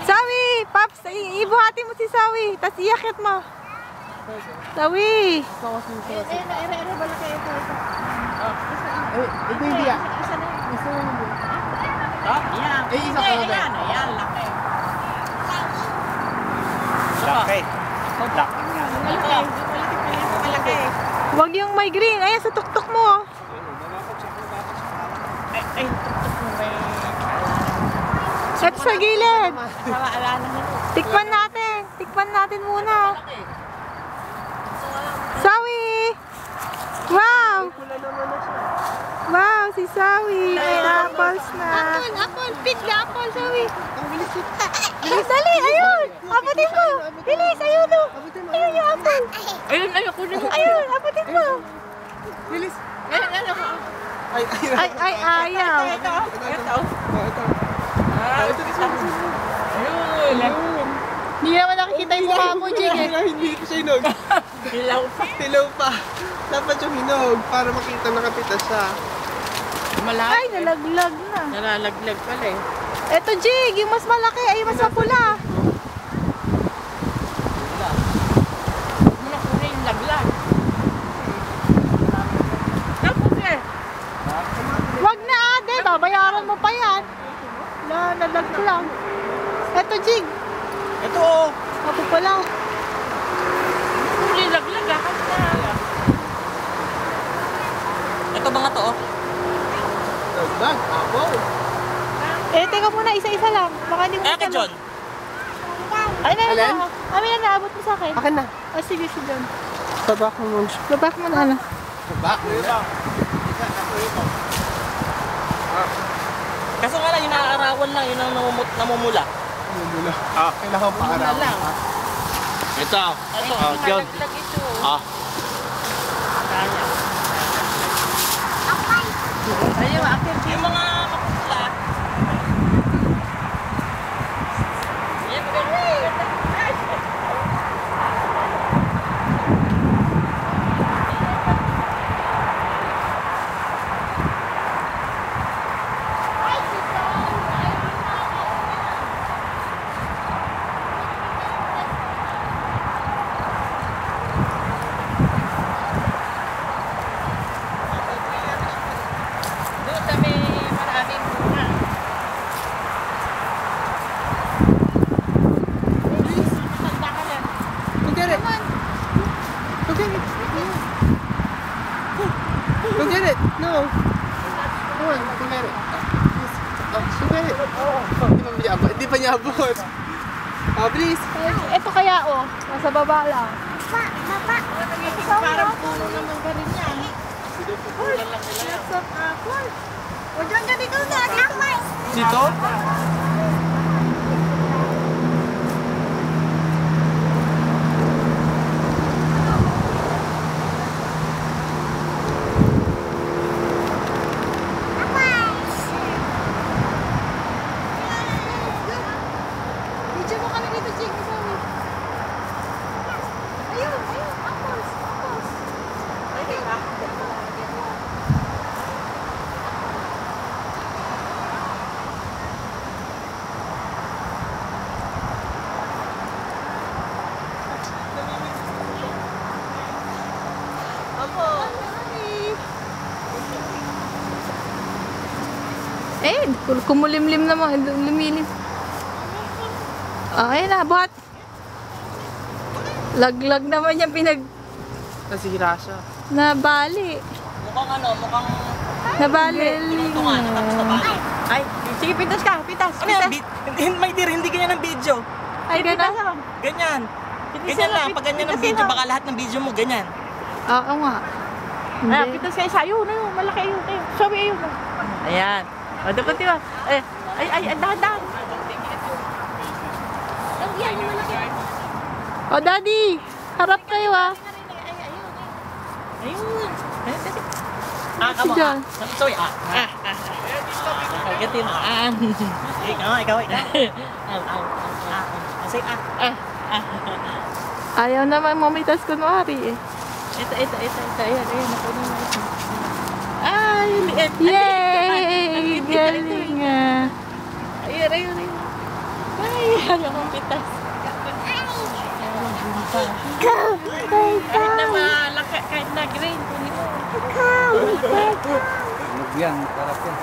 Sawi! Paps, ibuhati mo si Sawi. Tapos iakit mo. Sawi! Ito hindi ah. Isa ka na ba? Ayan, laki. Laki. Malaki. Huwag yung may green. Ayan, sa tuktok mo. Ay, tuktok mo ba At sa gilid. Maalala na. Tikman natin. Tikman natin muna. Sawi! Wow! Wow, si Sawi. May apples na. Apple. Pick the apple, Sawi. Bilis, dali. Ayun. Abutin mo. Bilis, ayun o. Ayun yung apple. Ayun, kunin mo. Ayun, abutin mo. Bilis. Ayun. Ay, ayaw. Ito. Ayun. Hindi naman nakikita yung mukha mo, Jig. Hindi ko siya hinog. Tilaw pa. Dapat yung hinog para makita nakapitas siya. Ay, nalaglag na. Nalalaglag pala eh. Eto, Jig, yung mas malaki ay mas mapula. Huwag mo na kunin yung laglag. Tapos eh. Wag na, ate. Babayaran mo pa yan. Wala, nalaglag. Eto, Jig. Ito oh. Ako pala. Kunin laglag ah. Ito mga to oh. Bag, apple. Eh, teka muna, isa-isa lang. Baka hindi mo Eh, kay John. Ay, na, Alin? Amin na, naabot mo sa akin. Akin na. Ah, sige, si John. Babak mo muna siya. Babak mo na, ano. Babak mo na. Kaso nga lang, yung naaarawan lang, yun ang namumula. Mula. Kailangan pa araw. Ito. Oh, John. Malaglag ito. Ayun, akit. Yung mga mapupula. Yan, maganda. Doon sa may maraming bunga. Matanda ka na. Look at it. Look at it. Look at it. No. Come on, look at it. Oh, look at it. Hindi pa niya abot. Oh, please. Ito kaya, oh. Nasa baba lang. Parang puno naman ka rin yan. O, John, ikaw na. Dito? Video mo kami dito, Jig. Ayun, apples. Eh, kumulimlim naman, lumilim. Ay, nabot. Laglag naman yung Nasira siya. nabali. Mukhang Nabali. ito nga, natapos na bali. Ay, sige, pitas ka. Pitas. Ano yan? Hindi ganyan ang video. Ay, gano'n. Ganyan. Ganyan lang. Pag ganyan ang video, baka lahat ng video mo ganyan. Oo nga. Ay, Hindi. pitas kayo sa ayun. Ayun, malaki ayun. Sabi ayun. Ayan. O, dapat diba? Ay, dahan-dahan. O, Daddy. Harap kayo, ah. Ayun. Si John. Sorry, Gatin. Ikaw. Say, Ayaw naman mamitas kunwari, eh. Ito. Ayan, nakunin mo ito. Ay, liit. Yay! Galing, ah. Ayun, ayun. Ay, ayaw kong pitas. Kahit na malaki, kahit na green. Kunin mo. Ano yan? Sarap yan.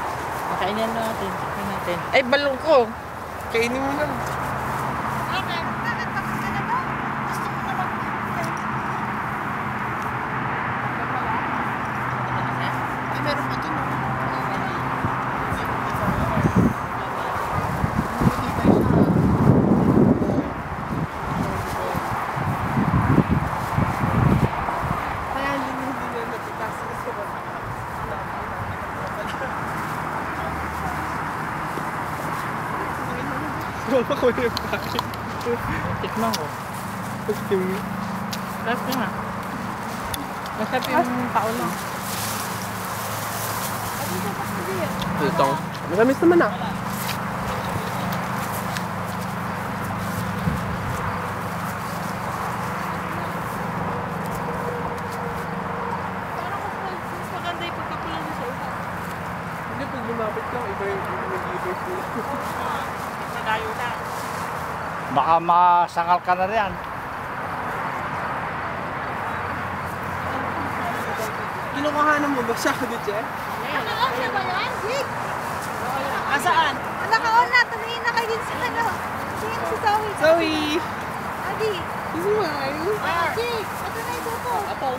Makainin natin. Ay, balong ko. Kainin mo na. Ay, meron pa dun. Kaya hindi na napitas. Wala ko yung kain. Tikman ko. Pagting. Sarap nga. Masarap yung paulo. Ito. Matamis naman ah. Mas maganda yung pagkakulang sa uha. Hindi, pag lumapit ka, iba yung nag-ibers nila. Malayo na. Baka masangal ka na riyan. Kinukuhanan mo ba siya, Duche? Asaan? Naka-on na. Tumingin na kayo sa ano. Tingin si Zoe. Zoe! Adi. Smile! Adi. Ito na yung buko. Apple.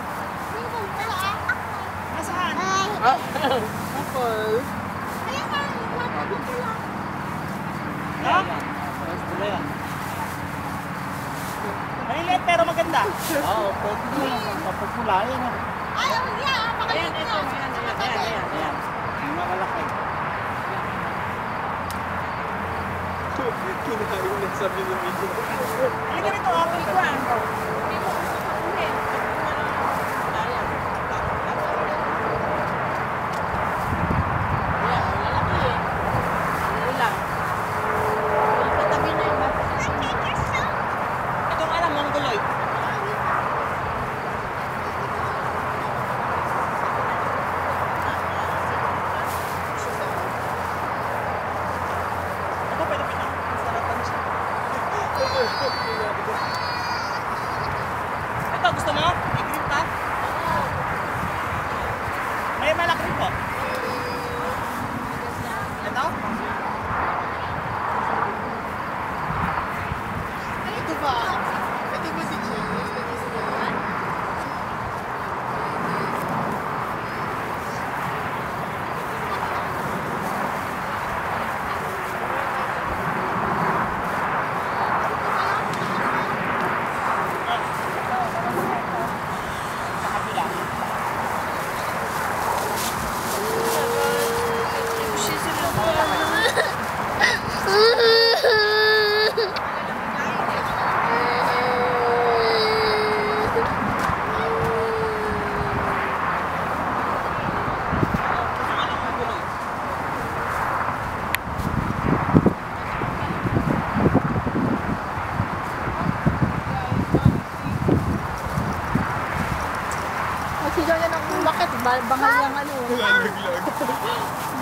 Tingin ko. Asaan? Apple. Ayan ka. Lapit ko lang. Ha? Maliit pero maganda. Oo, pwede mo lang. Papagmula yan. Ay, ang yan. Ayan, ito. Ayan. Yung makalaki. Kinaharin na sabi ng video. Halika rito, apple ko ah. Itong alam, mongoloid. Ito pwede pinakasarapan siya. Ito, gusto mo? I-green pa? May malaki rin po. Ito? Ito ba? Ito ba si Jim? Sa kabila. Kasi ganyan ang umakit. Bangal yung ano. Nalaglag.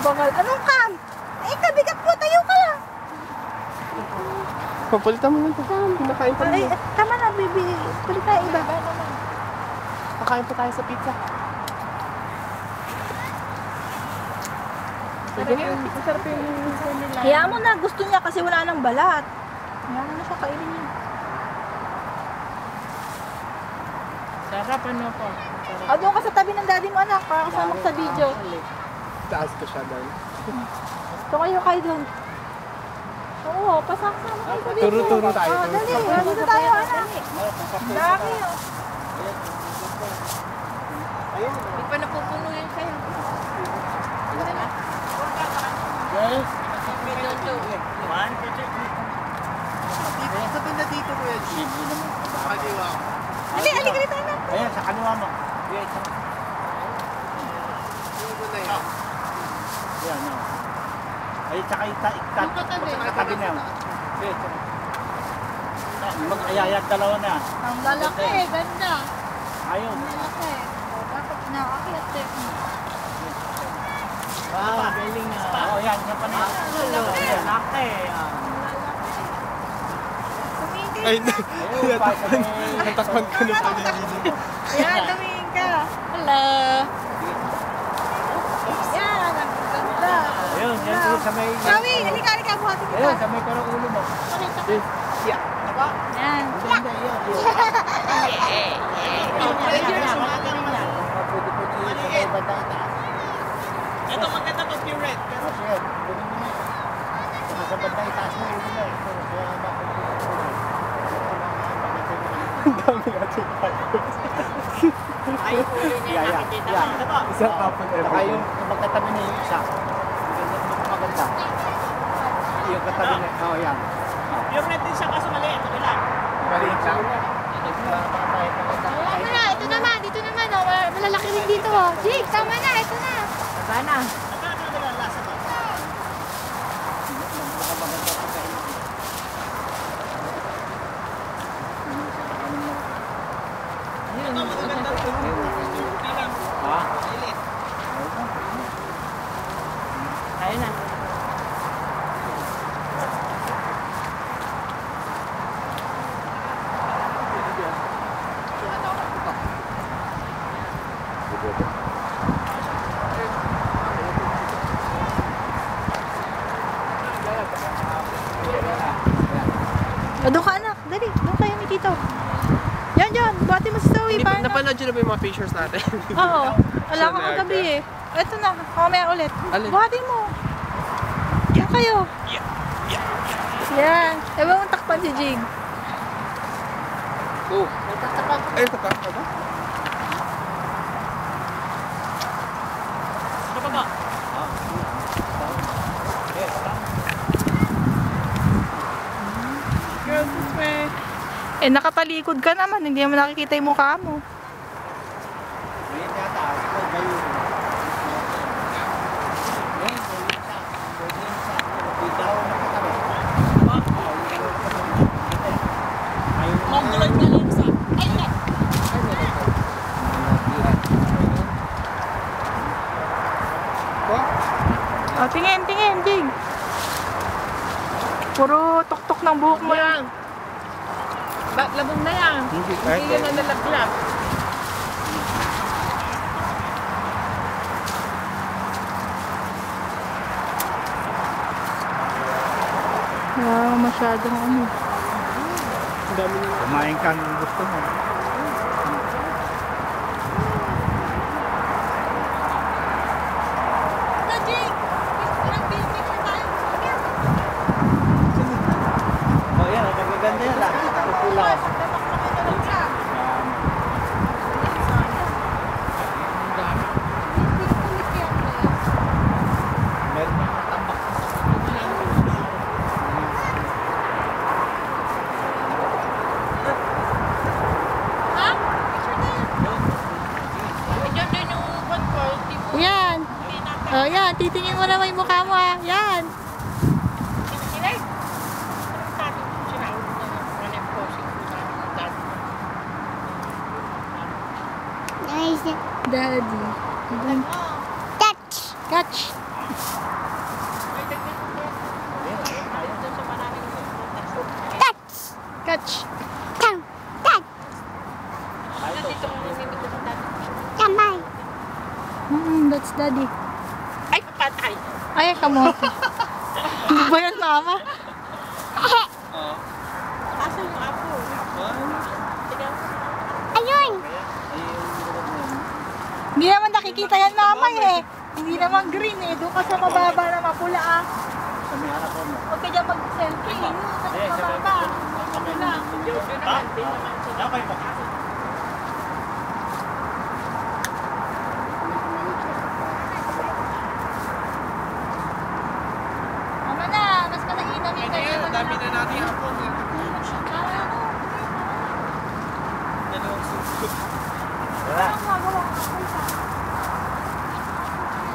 Bangal. Anong kam? Ay, kabigat po. Tayo ka. Papalitan mo na ito. Pinakain pa Ay, mo. tama na, baby. Pwede tayo iba. Kakain pa tayo sa pizza. Masarap yung nila. Kaya mo na. Gusto niya kasi wala nang balat. Kaya mo na siya kainin niya. Sarap ano po. Ah, doon ka sa tabi ng daddy mo, anak. Para kasama ko sa video. Taas ko siya doon. Tumayo kayo doon. Oo, pasama kayo sa video. Turo-turo tayo. Ah, dali. Dito tayo, anak. Dami, oh. Ayun. Hindi pa napupuno yan sa'yo. Yes. Video 2. One, Sabi na dito ko yan. Libre naman. Kaliwa. Dali, alika dito, anak. Ayan, sa kaliwa mo. Yes. Yung mo na yan. Yan, no. Ay, tsaka katabi na yun. Yes. Mag-ayayag dalawa na. Ang lalaki, ganda. Ayun. Ang lalaki. O, dapat inaakyat eh. Wow, galing na. Oo, yan. Yan pa na. Laki. Ay, natakpan ko na pala yung video. Ayan, tumingin ka. Hello. Yan, ang ganda. Ayun, yan po sa may... Sawi, halika, buhatin kita. Ayun, sa may parang ulo mo. Yeah. Yan. Ganda, yun. Ito maganda to, pure red. Sa bandang itaas mo, ulo mo. Ang dami natin Ay, ulo niya nakikita mo. Ito. isang kapon Saka yung magkatabi niya yung isa. Maganda. Yung katabi niya. Oo, yan. Pure red din siya kaso mali. Ito nila. Maliit lang. Ayan mo na, ito naman, dito naman. Oh. Malalaki rin dito. Oh. Jake, tama na, ito na. Sana. Ayun na. O, doon ka anak. Dali, doon kayo ni Tito. Yan. Buhati mo si Zoe. Paano? Napanood nyo na ba yung mga pictures natin? Oo. Wala Sa ka Niagara. kagabi eh. Ito na. Mamaya ulit. Alin? Buhati mo. Yan kayo. Yan. Ewan mong takpan si Jig. Oh. Ay, tatak ka ba? Ito pa ba? Eh, nakatalikod ka naman. Hindi mo nakikita yung mukha mo. Ngayon yata. Ito, gayon. Manggulat ka lang sa... Ay! O, tingin, Jig. Puro tuktok ng buhok mo lang. Labong na yan. Hindi yan na nalaglap. Wow, masyadong ano. Kumain ka ng gusto mo. Oh, yan. Magaganda yan lang. Pupula. Meron na tambak. Yan. O, yan. Titingin mo naman yung mukha mo, ha. Yan. Daddy. Catch. Catch. That's daddy. Ay, patay. Ay, kamote. Ano ba yan, mama? Asa yung apo? Hindi naman nakikita yan, mama, eh. Hindi naman green, eh. Doon ka sa mababa na mapula, ah. Huwag ka dyan mag-selfie. Yun, sa mababa. Mapula. Okay po. Tama na, mas malainam yung ganyan. Dami na natin yung hapon. Wala.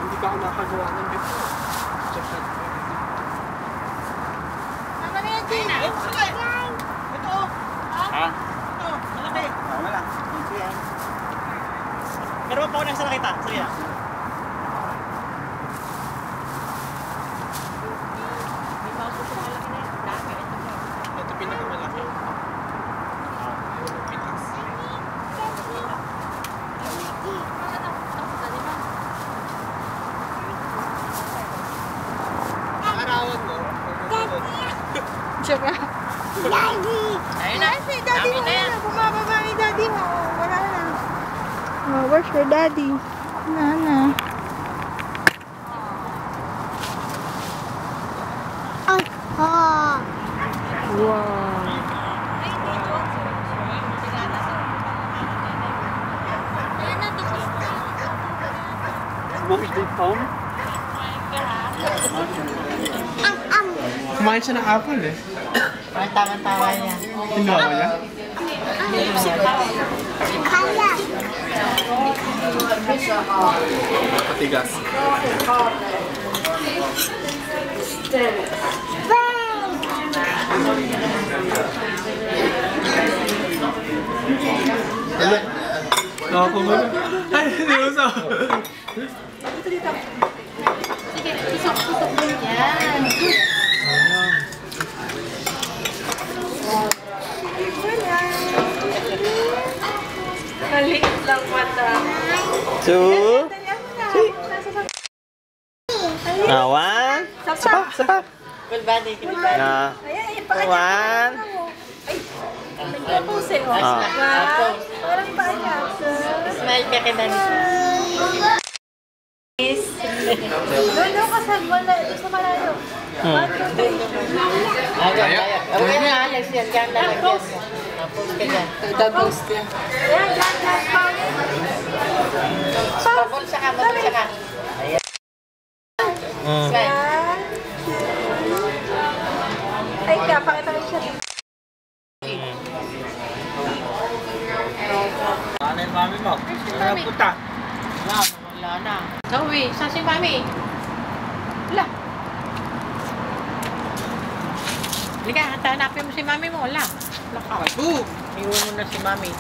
Hindi ka ako nakagawa ng bito. Tama na yan, Jane. Ito. Ha? Ito. Malaki. Wala. Pero pa ako nang sa nakita. Sige. Tsaka. Daddy! Ayun na. Si daddy mo Dami na yan. na. Bumababa ni daddy mo. Wala na. Oh, where's your daddy? Nana. Wow. Mom's big home? Kumain siya ng apple eh. Ang tama-tama niya. Hinawa niya? Patigas. Ano? Nakakumano. Ay, hindi mo sa... Sige, tusok-tusok din yan. Maliit lang mata. Two. One. Sapa. Full body. Na. Ayan, One. nagpapose oh. Ah. Wow. Parang baya. Smile ka kay Dani. Doon ka sa malayo. 1, 2, 3. Okay na, Alex. Yan. Diyan lalagyan. Tapos ka dyan. Ita-toast niya. Ayan, dyan. Babulsa ka. Ayan. Smile. Ay, pakita ko siya. Ano yung mami mo? Ano punta? Wala na. Zoe, saan si Mami? Wala. Halika, hanapin mo si Mami mo. Wala. Wala ka. Boo! Iwan mo na si Mami.